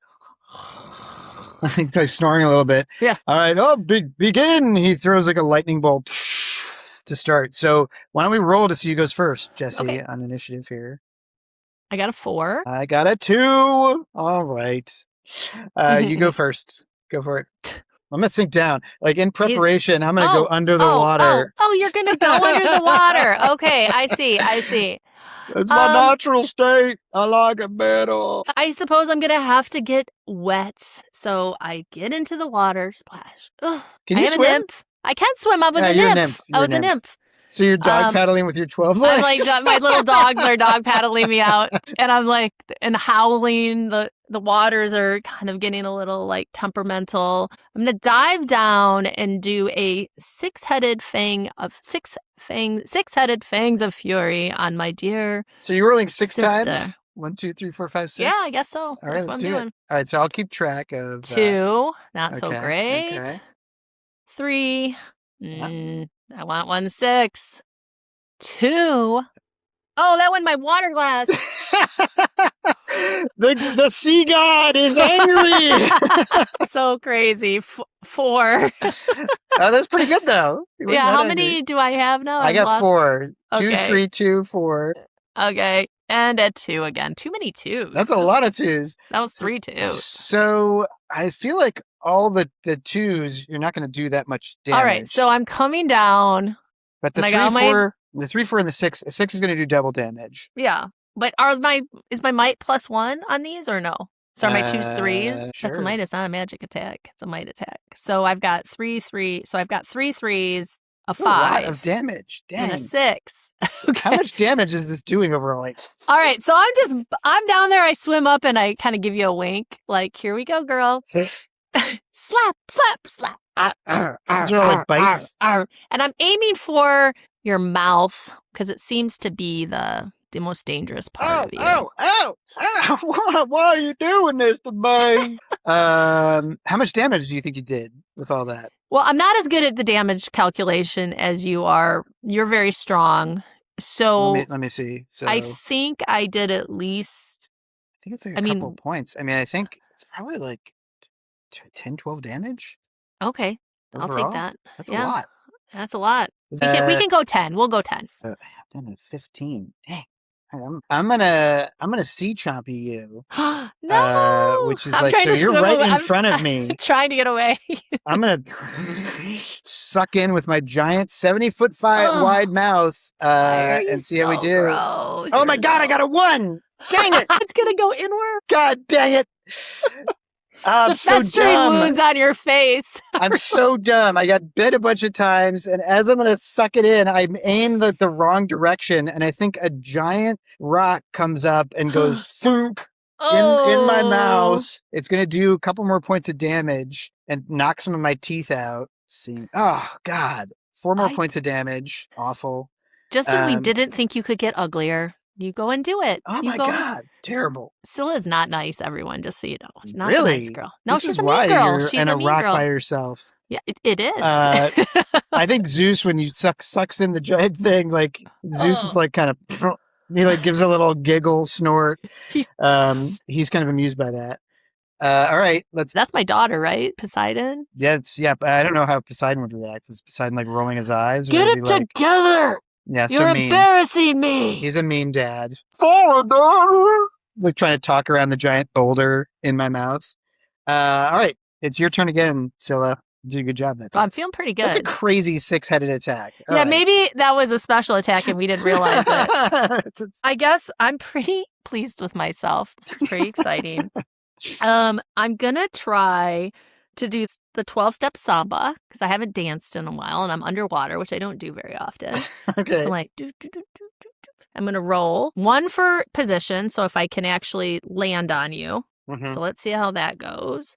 I think he's snoring a little bit. Yeah. All right, begin. He throws like a lightning bolt to start. So why don't we roll to see who goes first, Jesse, on initiative here. I got a 4. I got a 2. All right. You go first. Go for it. I'm going to sink down. Like in preparation, I'm going to go under the water. Oh, you're going to go under the water. Okay, I see. It's my natural state. I like it better. I suppose I'm going to have to get wet. So I get into the water. Splash. Ugh. Can you swim? A nymph. I can swim. I was a nymph. I was a nymph. So you're dog paddling with your 12 legs? I'm like, my little dogs are dog paddling me out. And I'm like, and howling. The waters are kind of getting a little like temperamental. I'm going to dive down and do a six-headed fangs of fury on my dear So you're rolling 6 sister. times? 1, 2, 3, 4, 5, 6? Yeah, I guess so. All right, let's do it. All right, so I'll keep track of... 2, not so great. Okay. 3, I want 1, 6. 2. Oh, that went my water glass. the sea god is angry. So crazy. 4. Oh, that's pretty good though. Yeah, how many do I have now? I got 4. 2, Okay. 3, 2, 4. Okay, and a 2 again. Too many 2s. That's a lot of 2s. That was 3 2s. So I feel like all the 2s, you're not going to do that much damage. All right, so I'm coming down. But the 3, 4, and the 6 is going to do double damage. Yeah, but is my might +1 on these or no? So are my 2s 3s? Sure. That's a might. It's not a magic attack. It's a might attack. So I've got 3 3. So I've got 3 3s, a 5, a lot of damage. Dang. and a 6. Okay. How much damage is this doing overall? Like, all right, so I'm down there. I swim up and I kind of give you a wink, like, here we go, girl. Slap, slap, slap. These are all like bites. And I'm aiming for your mouth because it seems to be the most dangerous part of you. Oh! Why are you doing this to me? How much damage do you think you did with all that? Well, I'm not as good at the damage calculation as you are. You're very strong. So let me see. So I think I did at least... I think it's like a couple points. I mean, I think it's probably like 10, 12 damage. Okay. Overall? I'll take that. That's a lot. That's a lot. We can go 10. We'll go 10. I've done a 15. Dang. I'm gonna sea chompy you. No, which is like, so you're right in front of me. Trying to get away. I'm gonna suck in with my giant 70-foot wide mouth and see how we do. Gross. Oh my God, I got a 1. Dang it. It's gonna go inward. God dang it. I'm so dumb. Wounds on your face. I'm so dumb. I got bit a bunch of times, and as I'm going to suck it in, I aim the wrong direction, and I think a giant rock comes up and goes thunk in my mouth. It's going to do a couple more points of damage and knock some of my teeth out. Oh, God. 4 more points of damage. Awful. Just when we didn't think you could get uglier. You go and do it. Oh, my God. Terrible. Scylla is not nice, everyone, just so you know. Not really? a nice girl. No, this she's is a why mean girl. You're She's in a a mean rock girl. by yourself. Yeah, it is. I think Zeus, when you sucks in the giant thing, like Zeus is like kind of, he like gives a little giggle, snort. He's kind of amused by that. All right, That's my daughter, right? Poseidon? Yeah, but I don't know how Poseidon would react. Is Poseidon like rolling his eyes? Or Get is it he, together! Yeah, You're so mean. embarrassing me! He's a mean dad. Forward, daughter! Like trying to talk around the giant boulder in my mouth. All right, it's your turn again, Scylla. You did a good job that time. I'm feeling pretty good. That's a crazy 6-headed attack. All right. Maybe that was a special attack and we didn't realize it. I guess I'm pretty pleased with myself. This is pretty exciting. I'm gonna try to do the 12-step samba because I haven't danced in a while and I'm underwater, which I don't do very often. Okay. So I'm like, do, do, do, do, do, do. I'm gonna roll 1 for position, so if I can actually land on you. Mm-hmm. So let's see how that goes.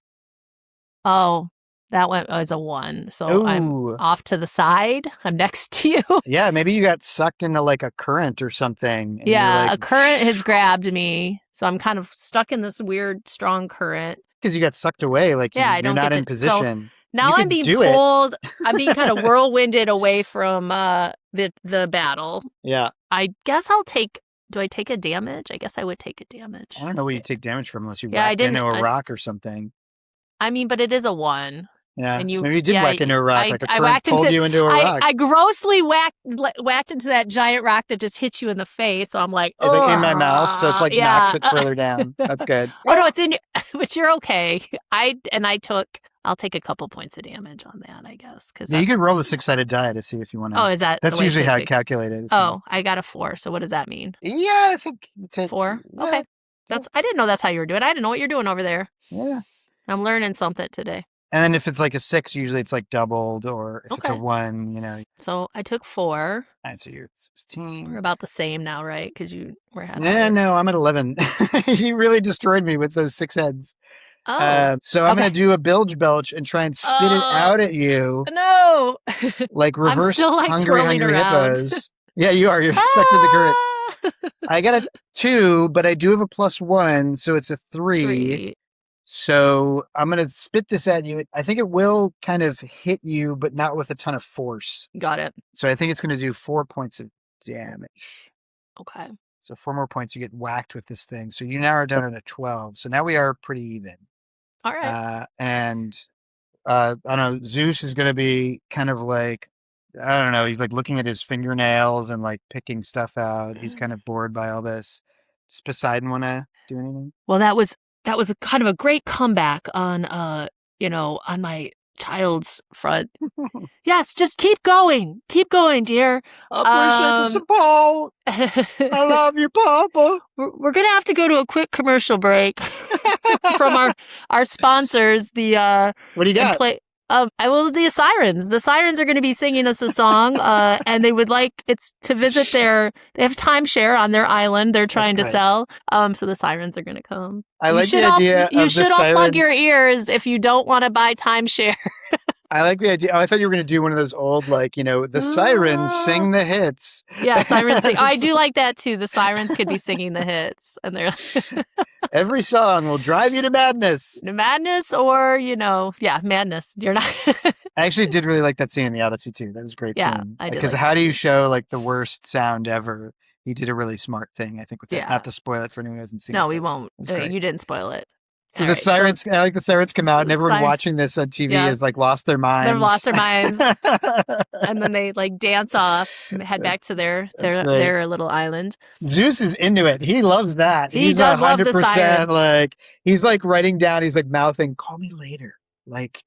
Oh, That one was a 1. So I'm Ooh. off to the side. I'm next to you. Yeah, maybe you got sucked into like a current or something. And Yeah, you're a like, current has grabbed me. So I'm kind of stuck in this weird, strong current. because you got sucked away. Like Yeah, I you're don't not get in to. So position. now You I'm could being do it. pulled. I'm being kind of whirlwinded away from the battle. Yeah. I guess I'll take. Do I take a damage? I guess I would take a damage. I don't know where you take damage from unless you Yeah, I whacked into didn't- a rock or something. I mean, but it is a 1. Yeah, And so you- maybe you did yeah, whack into a rock, I- like a I current whacked pulled into- you into a rock. I grossly whacked into that giant rock that just hit you in the face. So I'm like, It's like in my mouth, so it's like knocks it yeah. further down. That's good. Oh no, it's in your, but you're okay. I'll take a couple points of damage on that, I guess. Yeah, you can roll the 6-sided die to see if you want to. Oh, is that? That's the way usually to how fig- it's calculated. Oh, I got a 4. So what does that mean? Yeah, I think it's 4. yeah, Okay, I didn't know that's how you were doing. I didn't know what you're doing over there. Yeah. I'm learning something today. And then if it's like a 6, usually it's like doubled, or if it's a Okay. 1, you know. So I took 4. All right, so you're at 16. We're about the same now, right? Because you were having. No, I'm at 11. You really destroyed me with those 6 heads. Oh So I'm okay. going to do a bilge belch and try and spit it out at you, no! like reverse still, like, hungry twirling around. Hippos. Yeah, you are. You're sucked in the current. I got a 2, but I do have a +1, so it's a 3. 3. So I'm going to spit this at you. I think it will kind of hit you, but not with a ton of force. Got it. So I think it's going to do 4 points of damage. Okay. So 4 more points, you get whacked with this thing. So you now are down at a 12. So now we are pretty even. All right. I don't know, Zeus is going to be kind of like, I don't know, he's like looking at his fingernails and like picking stuff out. He's kind of bored by all this. Does Poseidon want to do anything? Well, that was a kind of a great comeback on on my child's front. Yes, just keep going, dear. I appreciate the support. I love you, Papa. We're gonna have to go to a quick commercial break from our sponsors. The What do you got? The Sirens. The Sirens are going to be singing us a song, and they would like it's to visit they have timeshare on their island. They're trying to sell. So the Sirens are going to come. I like the idea of the You should all plug Sirens. your ears if you don't want to buy timeshare. I like the idea. Oh, I thought you were going to do one of those old, like, the Sirens sing the hits. Yeah, Sirens sing. Oh, I do like that too. The Sirens could be singing the hits, and they're Every song will drive you to madness. madness, or madness. You're not. I actually did really like that scene in the Odyssey too. That was a great Yeah, scene. I did Because like how do you show like the worst sound ever? He did a really smart thing, I think, with that. Yeah. Not to spoil it for anyone who hasn't seen it. No, we won't. It was great. You didn't spoil it. So All the right, Sirens, I like the Sirens come out and everyone Siren- watching this on TV Yeah. has like lost their minds. They've lost their minds. And then they like dance off and head back to their great. little island. Zeus is into it. He loves that. He He's does love the 100% Sirens. like, he's like writing down, he's like mouthing, call me later. Like,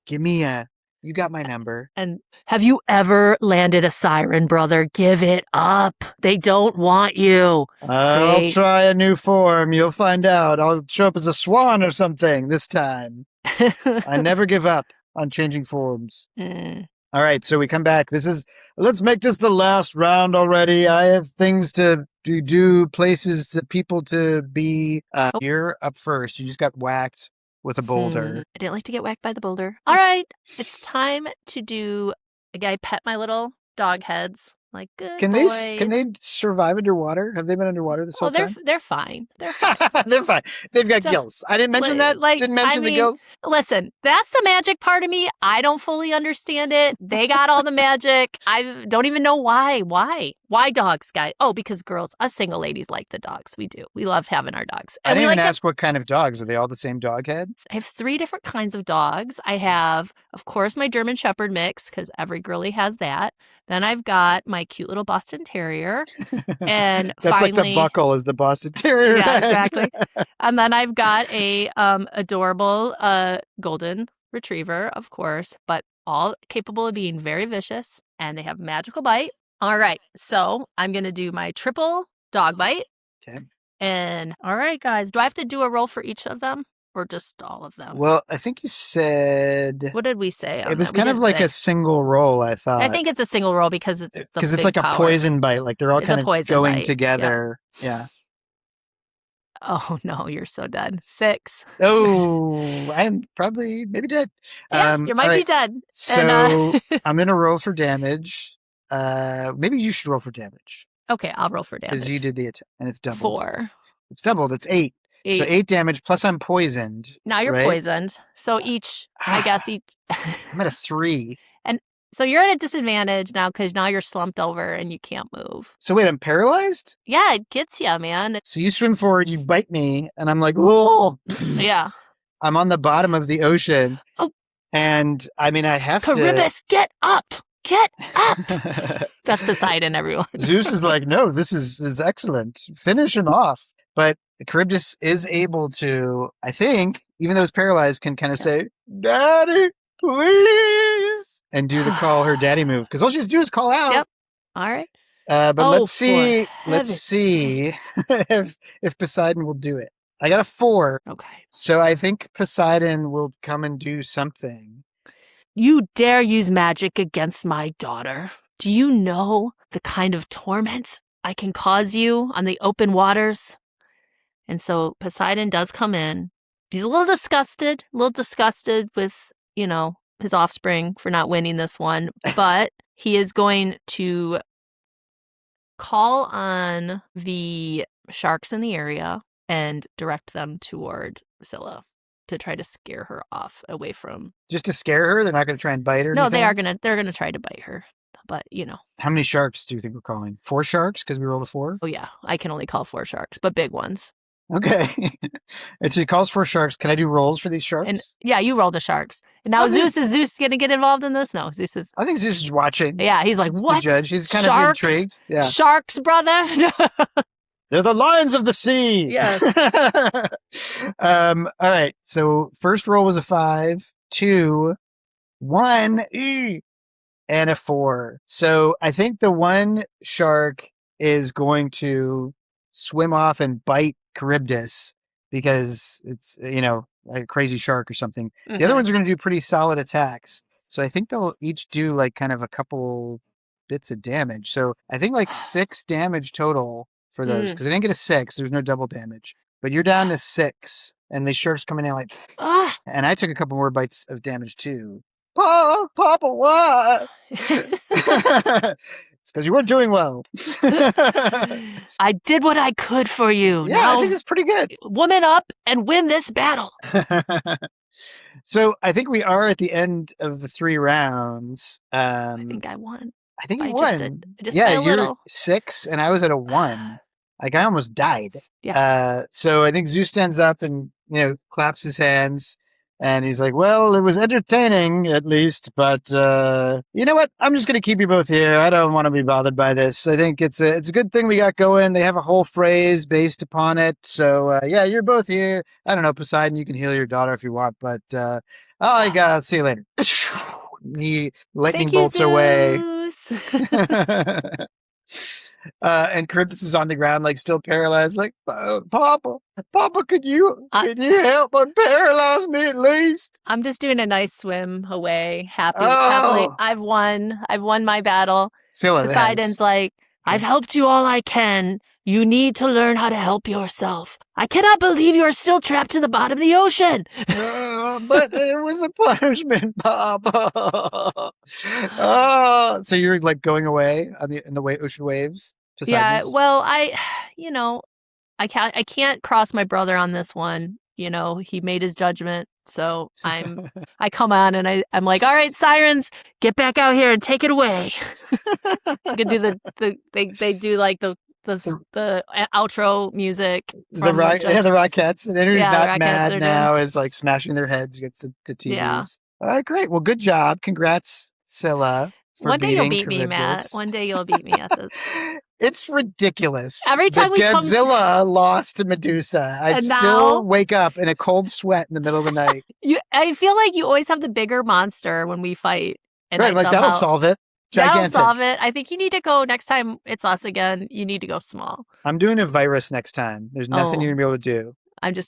you got my number. And have you ever landed a siren, brother? Give it up. They don't want you. I'll try a new form. You'll find out. I'll show up as a swan or something this time. I never give up on changing forms. Mm. All right, so we come back. Let's make this the last round already. I have things to do, places that people to be. You're up first. You just got whacked with a boulder. I didn't like to get whacked by the boulder. All right. It's time to do. I pet my little dog heads. Like, good Can boys. they survive underwater? Have they been underwater this whole time? They're fine. They're fine. They're fine. They've got So- gills. I didn't mention that. Didn't mention the gills. Listen, that's the magic part of me. I don't fully understand it. They got all the magic. I don't even know why. Why dogs, guys? Oh, because us single ladies like the dogs. We do. We love having our dogs. I And didn't we even like ask what kind of dogs. Are they all the same dog head? I have 3 different kinds of dogs. I have, of course, my German Shepherd mix, because every girly has that. Then I've got my cute little Boston Terrier. And That's finally, like the buckle is the Boston Terrier. yeah, head. exactly. And then I've got a adorable golden retriever, of course, but all capable of being very vicious, and they have magical bite. All right, so I'm going to do my triple dog bite. Okay. And all right, guys, do I have to do a roll for each of them or just all of them? Well, I think you said What did we say? it was kind of like a single roll, I thought. I think it's a single roll because it's like power. a poison bite. Like they're all It's a kind of poison going bite, together. Yeah. Oh, no, you're so dead. 6. Oh, I'm probably maybe dead. Yeah, you might be dead. So I'm going to roll for damage. Maybe you should roll for damage. Okay, I'll roll for damage. Because you did the attack, and it's doubled. 4. It's doubled. It's 8. So 8 damage, plus I'm poisoned. Now you're right? Poisoned. So each, I guess each... I'm at a 3. And so you're at a disadvantage now because now you're slumped over and you can't move. So wait, I'm paralyzed? Yeah, it gets you, man. So you swim forward, you bite me, and I'm like, oh. Yeah. I'm on the bottom of the ocean. Oh. And I mean, I have Charybdis, get up! Get up! That's Poseidon, everyone. Zeus is like, no, this is excellent. Finish him off. But Charybdis is able to, I think, even though it's paralyzed, can kind of say, Daddy, please, and do the call her daddy move. Because all she has to do is call out. Yep. All right. But let's see if Poseidon will do it. I got a 4. Okay. So I think Poseidon will come and do something. You dare use magic against my daughter? Do you know the kind of torment I can cause you on the open waters? And so Poseidon does come in. He's a little disgusted with, his offspring for not winning this one. But he is going to call on the sharks in the area and direct them toward Scylla to try to scare her off away from. Just to scare her? They're not going to try and bite her? No, they're going to try to bite her. But, How many sharks do you think we're calling? 4 sharks because we rolled a 4? Oh, yeah. I can only call 4 sharks, but big ones. Okay. And so he calls 4 sharks. Can I do rolls for these sharks? And yeah, you roll the sharks. And now Zeus going to get involved in this? No, Zeus is. I think Zeus is watching. Yeah, he's like, what? The judge. He's kind sharks? of intrigued. Yeah. Sharks, brother? They're the lions of the sea. Yes. All right. So first roll was a 5, 2, 1, and a 4. So I think the one shark is going to swim off and bite Charybdis because it's, like a crazy shark or something. Mm-hmm. The other ones are going to do pretty solid attacks. So I think they'll each do like kind of a couple bits of damage. So I think like 6 damage total for those because I didn't get a 6. There's no double damage. But you're down to 6. And the shark's coming in like, and I took a couple more bites of damage too. Papa, what? It's because you weren't doing well. I did what I could for you. Yeah, now, I think it's pretty good. Woman up and win this battle. So I think we are at the end of the 3 rounds. I think I won. I think you won. Just by a little. You're 6 and I was at a 1. Like I almost died. Yeah. So I think Zeus stands up and, claps his hands. And he's like, well, it was entertaining, at least, but you know what? I'm just going to keep you both here. I don't want to be bothered by this. I think it's a good thing we got going. They have a whole phrase based upon it. So, yeah, you're both here. I don't know, Poseidon, you can heal your daughter if you want, but I'll see you later. The lightning bolts away. And Charybdis is on the ground, like still paralyzed, like, Papa, could you help unparalyze me at least? I'm just doing a nice swim away, happily. I've won my battle. Poseidon's like, I've helped you all I can. You need to learn how to help yourself. I cannot believe you are still trapped to the bottom of the ocean. But it was a punishment, Papa. So you're like going away in the ocean waves? Yeah, well, I can't cross my brother on this one. He made his judgment. So I come on and I'm like, all right, sirens, get back out here and take it away. You can do they do like the outro music. The Rockettes. And Henry's not mad now, is like smashing their heads against the TVs. Yeah. All right, great. Well, good job. Congrats, Scylla. One day you'll beat me, Matt. One day you'll beat me at this. It's ridiculous. Every time Godzilla lost to Medusa, I'd still wake up in a cold sweat in the middle of the night. I feel like you always have the bigger monster when we fight. And right, that'll solve it. Gigantic. That'll solve it. I think you need to go next time it's us again. You need to go small. I'm doing a virus next time. There's nothing you're going to be able to do.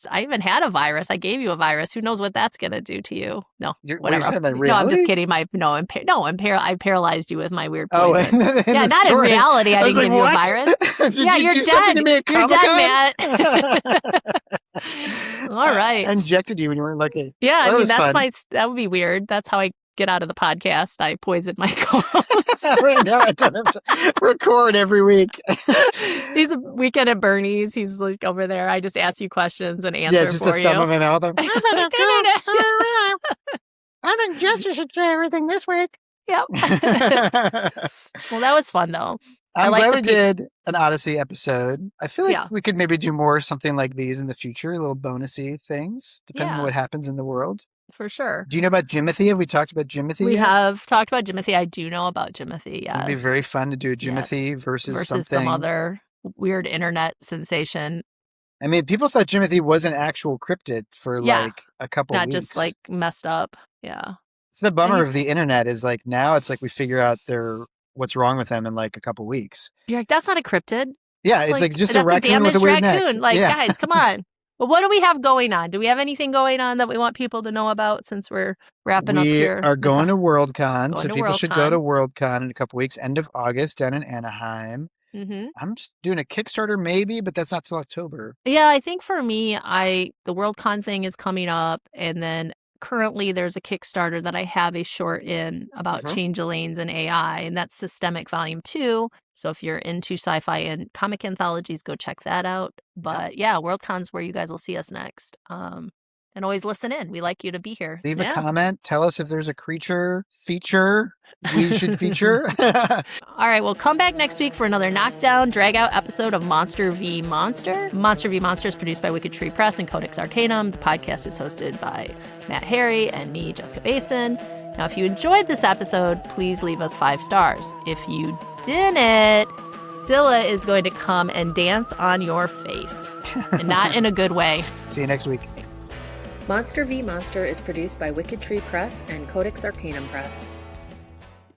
I even had a virus. I gave you a virus. Who knows what that's going to do to you? No, whatever. No, I'm just kidding. I paralyzed you with my weird poison. In yeah, not story. in reality. I didn't give you a virus. Yeah, you're dead. You're dead, Matt. All right. I injected you when you weren't looking. Yeah, Well, that would be weird. That's how I get out of the podcast. I poisoned my co-host. Now I don't have to record every week. He's a weekend at Bernie's. He's like over there. I just ask you questions and answer just for a you. thumb in my mouth. I think Jester should try everything this week. Yep. Well, that was fun though. I'm glad we did an Odyssey episode. I feel like Yeah. we could maybe do more something like these in the future, little bonusy things, depending on what happens in the world. For sure. Do you know about Jimothy? Have we talked about Jimothy We yet? have talked about Jimothy. I do know about Jimothy, yes. It'd be very fun to do a Jimothy versus something. some other weird internet sensation. I mean, people thought Jimothy was an actual cryptid for like a couple Not weeks. just like messed up. Yeah. It's the bummer of the internet is like now it's like we figure out what's wrong with them in like a couple weeks. You're like, that's not a cryptid. Yeah, it's like just a raccoon damaged with a weird raccoon. neck. Like, guys, come on. Well, what do we have going on? Do we have anything going on that we want people to know about since we're wrapping up here? We are going to WorldCon, so people should go to WorldCon in a couple weeks, end of August down in Anaheim. Mm-hmm. I'm just doing a Kickstarter maybe, but that's not till October. Yeah, I think for me, the WorldCon thing is coming up, and then currently there's a Kickstarter that I have a short in about changelings and AI, and that's Systemic Volume 2. So if you're into sci-fi and comic anthologies, go check that out. But yeah, WorldCon's where you guys will see us next. And always listen in. We like you to be here. Leave a comment. Tell us if there's a creature feature we should feature. All right, well, come back next week for another knockdown, drag-out episode of Monster v. Monster. Monster v. Monster is produced by Wicked Tree Press and Codex Arcanum. The podcast is hosted by Matt Harry and me, Jessica Basin. Now, if you enjoyed this episode, please leave us 5 stars. If you didn't, Scylla is going to come and dance on your face. And not in a good way. See you next week. Monster v. Monster is produced by Wicked Tree Press and Codex Arcanum Press.